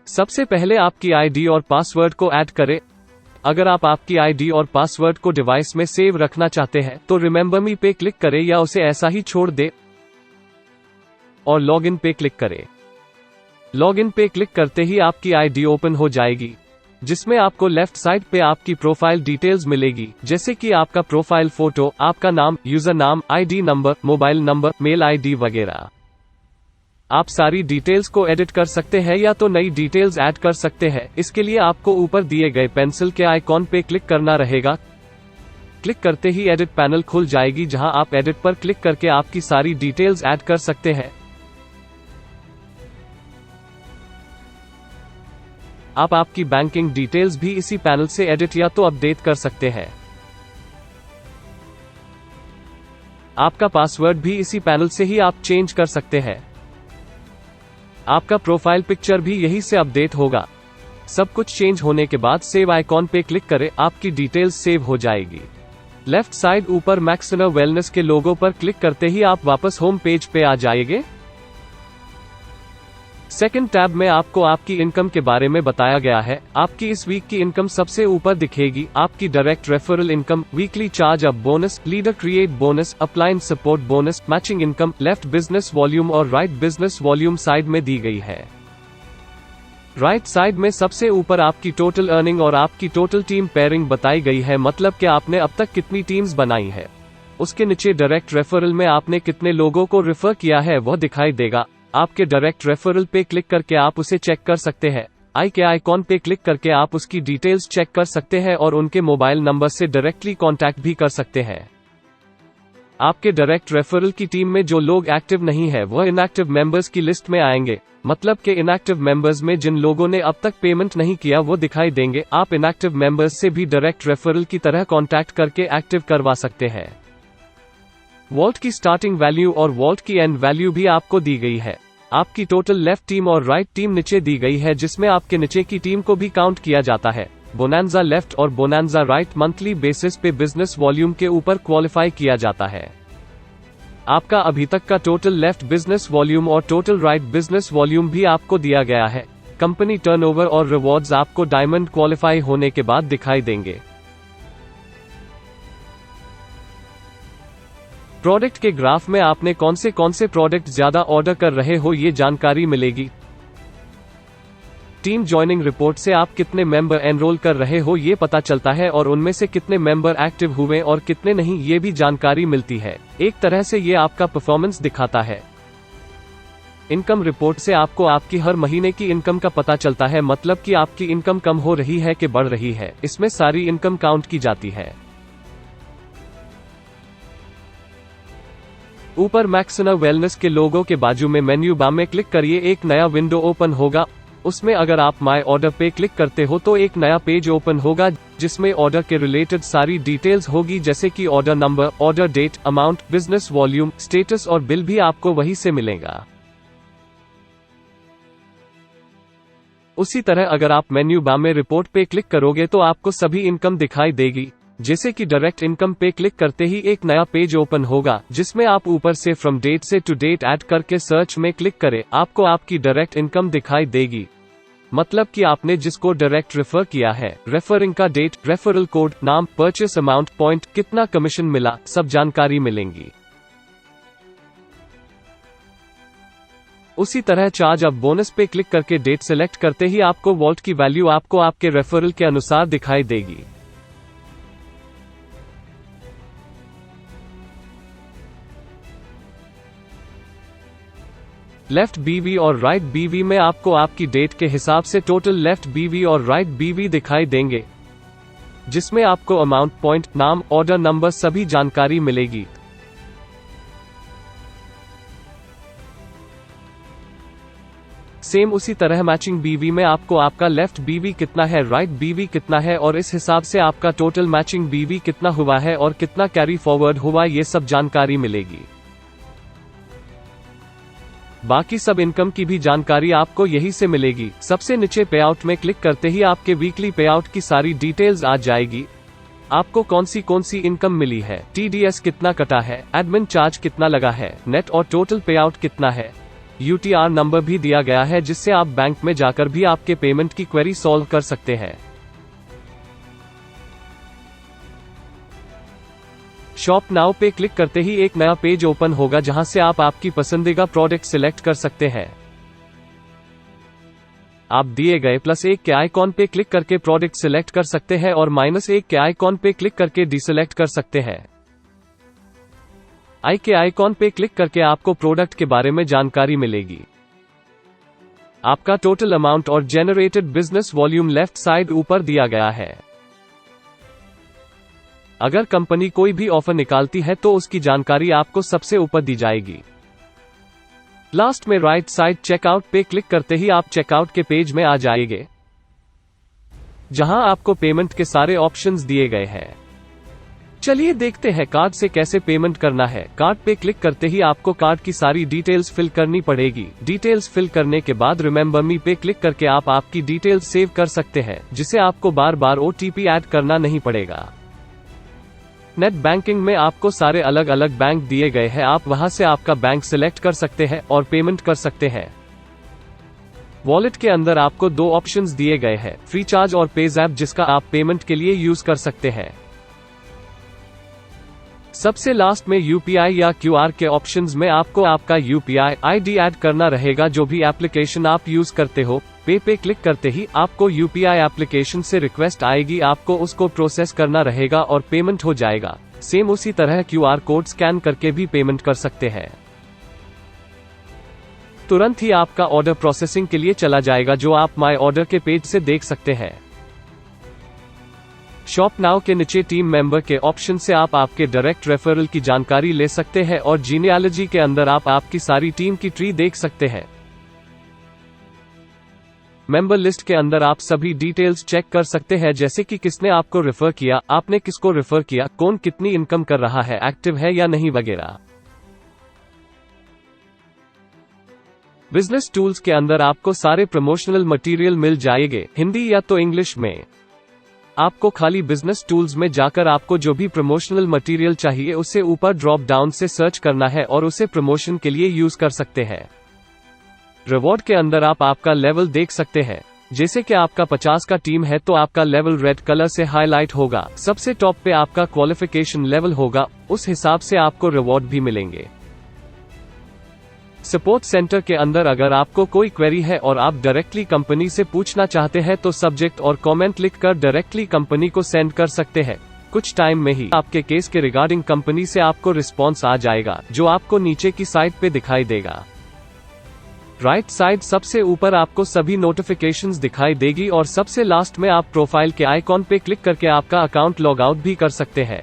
सबसे पहले आपकी आईडी और पासवर्ड को ऐड करें। अगर आप आपकी आईडी और पासवर्ड को डिवाइस में सेव रखना चाहते हैं तो रिमेंबर मी पे क्लिक करें या उसे ऐसा ही छोड़ दें और लॉगिन पे क्लिक करें। लॉगिन पे क्लिक करते ही आपकी आईडी ओपन हो जाएगी, जिसमें आपको लेफ्ट साइड पे आपकी प्रोफाइल डिटेल्स मिलेगी, जैसे कि आपका प्रोफाइल फोटो, आपका नाम, यूजर नाम, ID number, mobile number, mail ID वगैरह। आप सारी डिटेल्स को एडिट कर सकते हैं या तो नई डिटेल्स ऐड कर सकते हैं। इसके लिए आपको ऊपर दिए गए पेंसिल के आइकॉन पे क्लिक करना रहेगा। क्लिक करते ही एडिट पैनल खुल जाएगी, जहां आप एडिट पर क्लिक करके आपकी सारी डिटेल्स ऐड कर सकते हैं। आप आपकी बैंकिंग डिटेल्स भी इसी पैनल से एडिट या तो अपडेट कर सकते हैं। आपका पासवर्ड भी इसी पैनल से ही आप चेंज कर सकते हैं। आपका प्रोफाइल पिक्चर भी यहीं से अपडेट होगा। सब कुछ चेंज होने के बाद सेव आइकॉन पे क्लिक करें, आपकी डिटेल्स सेव हो जाएगी। लेफ्ट साइड ऊपर मैक्सिनर वेलनेस के लोगो पर क्लिक करते ही आप वापस होम पेज पे आ जाएंगे। सेकंड टैब में आपको आपकी इनकम के बारे में बताया गया है। आपकी इस वीक की इनकम सबसे ऊपर दिखेगी। आपकी direct referral income, weekly charge up bonus, leader create bonus, upline support bonus, matching income, left business volume और राइट बिजनेस वॉल्यूम साइड में दी गई है। राइट साइड में सबसे ऊपर आपकी टोटल अर्निंग और आपकी टोटल टीम पेयरिंग बताई गई है, मतलब कि आपने अब तक कितनी टीम्स बनाई है। उसके नीचे डायरेक्ट रेफरल में आपने कितने लोगों को रेफर किया है वह दिखाई देगा। आपके डायरेक्ट रेफरल पे क्लिक करके आप उसे चेक कर सकते हैं। आई के आइकॉन पे क्लिक करके आप उसकी डिटेल्स चेक कर सकते हैं और उनके मोबाइल नंबर से डायरेक्टली कांटेक्ट भी कर सकते हैं। आपके डायरेक्ट रेफरल की टीम में जो लोग एक्टिव नहीं है वह इनएक्टिव मेंबर्स की लिस्ट में आएंगे, मतलब कि इनएक्टिव मेंबर्स में जिन लोगों ने अब तक पेमेंट नहीं किया वो दिखाई देंगे। आप इनएक्टिव मेंबर्स से भी डायरेक्ट रेफरल की तरह कांटेक्ट करके एक्टिव करवा सकते हैं। वॉल्ट की स्टार्टिंग वैल्यू और वॉल्ट की एंड वैल्यू भी आपको दी गई है। आपकी टोटल लेफ्ट टीम और राइट टीम नीचे दी गई है, जिसमें आपके नीचे की टीम को भी काउंट किया जाता है। बोनांजा लेफ्ट और बोनांजा राइट मंथली बेसिस पे बिजनेस वॉल्यूम के ऊपर क्वालिफाई किया जाता है। आपका अभी तक का टोटल लेफ्ट बिजनेस वॉल्यूम और टोटल राइट बिजनेस वॉल्यूम भी आपको दिया गया है। कंपनी टर्नओवर और रिवॉर्ड्स आपको डायमंड क्वालिफाई होने के बाद दिखाई देंगे। प्रोडक्ट के ग्राफ में आपने कौन से प्रोडक्ट ज्यादा ऑर्डर कर रहे हो ये जानकारी मिलेगी। टीम ज्वाइनिंग रिपोर्ट से आप कितने मेंबर एनरोल कर रहे हो ये पता चलता है और उनमें से कितने मेंबर एक्टिव हुए और कितने नहीं ये भी जानकारी मिलती है। एक तरह से ये आपका परफॉर्मेंस दिखाता है। इनकम रिपोर्ट से आपको आपकी हर महीने की इनकम का पता चलता है, मतलब कि आपकी इनकम कम हो रही है कि बढ़ रही है। इसमें सारी इनकम काउंट की जाती है। ऊपर मैक्सिनर वेलनेस के लोगो के बाजू में मेन्यू बार में क्लिक करिए, एक नया विंडो ओपन होगा। उसमें अगर आप माय ऑर्डर पे क्लिक करते हो तो एक नया पेज ओपन होगा, जिसमें ऑर्डर के रिलेटेड सारी डिटेल्स होगी, जैसे कि order number, order date, amount, business volume, status और बिल भी आपको वहीं से मिलेगा। उसी तरह अगर आप मेन्यू बार में रिपोर्ट पे क्लिक करोगे तो आपको सभी इनकम दिखाई देगी। जैसे कि डायरेक्ट इनकम पे क्लिक करते ही एक नया पेज ओपन होगा, जिसमें आप ऊपर से फ्रॉम डेट से टू डेट ऐड करके सर्च में क्लिक करें, आपको आपकी डायरेक्ट इनकम दिखाई देगी। मतलब कि आपने जिसको डायरेक्ट रेफर किया है, रेफरिंग का डेट, रेफरल कोड, नाम, परचेस अमाउंट, पॉइंट, कितना कमीशन मिला, सब जानकारी मिलेंगी। उसी तरह चार्ज अप बोनस पे क्लिक करके डेट सिलेक्ट करते ही आपको वॉल्ट की वैल्यू आपको आपके रेफरल के अनुसार दिखाई देगी। लेफ्ट बीवी और राइट बीवी में आपको आपकी डेट के हिसाब से टोटल लेफ्ट बीवी और राइट बीवी दिखाई देंगे, जिसमें आपको अमाउंट, पॉइंट, नाम, ऑर्डर नंबर सभी जानकारी मिलेगी। सेम उसी तरह मैचिंग बीवी में आपको आपका लेफ्ट बीवी कितना है, राइट बीवी कितना है और इस हिसाब से आपका टोटल मैचिंग बीवी कितना हुआ है और कितना कैरी फॉरवर्ड हुआ, ये सब जानकारी मिलेगी। बाकी सब इनकम की भी जानकारी आपको यहीं से मिलेगी। सबसे नीचे पे आउट में क्लिक करते ही आपके वीकली पे आउट की सारी डिटेल्स आ जाएगी। आपको कौन सी इनकम मिली है, TDS कितना कटा है, एडमिन चार्ज कितना लगा है, नेट और टोटल पे आउट कितना है, UTR नंबर भी दिया गया है, जिससे आप बैंक में जाकर भी आपके पेमेंट की क्वेरी सॉल्व कर सकते हैं। शॉप नाउ पे क्लिक करते ही एक नया पेज ओपन होगा, जहां से आप आपकी पसंदीदा प्रोडक्ट सिलेक्ट कर सकते हैं। आप दिए गए +1 के आइकॉन पे क्लिक करके प्रोडक्ट सिलेक्ट कर सकते हैं और -1 के आइकॉन पे क्लिक करके डिसेलेक्ट कर सकते हैं। आई के आइकॉन पे क्लिक करके आपको प्रोडक्ट के बारे में जानकारी मिलेगी। आपका टोटल अमाउंट और generated business volume left side ऊपर दिया गया है। अगर कंपनी कोई भी ऑफर निकालती है तो उसकी जानकारी आपको सबसे ऊपर दी जाएगी। लास्ट में राइट साइड चेकआउट पे क्लिक करते ही आप चेकआउट के पेज में आ जाएंगे, जहां आपको पेमेंट के सारे ऑप्शंस दिए गए हैं। चलिए देखते हैं कार्ड से कैसे पेमेंट करना है। कार्ड पे क्लिक करते ही आपको कार्ड की सारी डिटेल्स फिल करनी पड़ेगी। डिटेल्स फिल करने के बाद रिमेंबर मी पे क्लिक करके आप आपकी डिटेल्स सेव कर सकते हैं, जिसे आपको बार बार OTP ऐड करना नहीं पड़ेगा। नेट बैंकिंग में आपको सारे अलग अलग बैंक दिए गए हैं, आप वहां से आपका बैंक सिलेक्ट कर सकते हैं और पेमेंट कर सकते हैं। वॉलेट के अंदर आपको 2 ऑप्शंस दिए गए हैं, फ्रीचार्ज और पेज़ैप, जिसका आप पेमेंट के लिए यूज कर सकते हैं। सबसे लास्ट में UPI या QR के ऑप्शंस में आपको आपका UPI ID ऐड करना रहेगा, जो भी एप्लीकेशन आप यूज करते हो। पे क्लिक करते ही आपको UPI एप्लीकेशन से रिक्वेस्ट आएगी, आपको उसको प्रोसेस करना रहेगा और पेमेंट हो जाएगा। सेम उसी तरह QR कोड स्कैन करके भी पेमेंट कर सकते हैं। तुरंत ही आपका ऑर्डर प्रोसेसिंग के लिए चला जाएगा, जो आप माय ऑर्डर के पेज से देख सकते हैं। शॉप नाउ के नीचे टीम मेंबर के ऑप्शन से आप आपके डायरेक्ट रेफरल की जानकारी ले सकते हैं और जीनियालॉजी के अंदर आप आपकी सारी टीम की ट्री देख सकते हैं। मेंबर लिस्ट के अंदर आप सभी डिटेल्स चेक कर सकते हैं, जैसे कि किसने आपको रेफर किया, आपने किसको रेफर किया, कौन कितनी इनकम कर रहा है, एक्टिव है या नहीं वगैरह। बिजनेस टूल्स के अंदर आपको सारे प्रमोशनल मटेरियल मिल जाएंगे, हिंदी या तो इंग्लिश में। आपको खाली बिजनेस टूल्स में जाकर आपको जो भी प्रमोशनल मटेरियल चाहिए उसे ऊपर ड्रॉप डाउन से सर्च करना है और उसे प्रमोशन के लिए यूज कर सकते हैं। रिवॉर्ड के अंदर आप आपका लेवल देख सकते हैं, जैसे कि आपका 50 का टीम है तो आपका लेवल रेड कलर से हाईलाइट होगा। सबसे टॉप पे आपका क्वालिफिकेशन लेवल होगा, उस हिसाब से आपको रिवॉर्ड भी मिलेंगे। सपोर्ट सेंटर के अंदर अगर आपको कोई क्वेरी है और आप डायरेक्टली कंपनी से पूछना चाहते हैं तो सब्जेक्ट और कमेंट लिखकर डायरेक्टली कंपनी को सेंड कर सकते हैं। कुछ टाइम में ही आपके केस के रिगार्डिंग कंपनी से आपको रिस्पॉन्स आ जाएगा, जो आपको नीचे की साइड पे दिखाई देगा। राइट साइड सबसे ऊपर आपको सभी नोटिफिकेशंस दिखाई देगी और सबसे लास्ट में आप प्रोफाइल के आइकॉन पे क्लिक करके आपका अकाउंट लॉग आउट भी कर सकते हैं।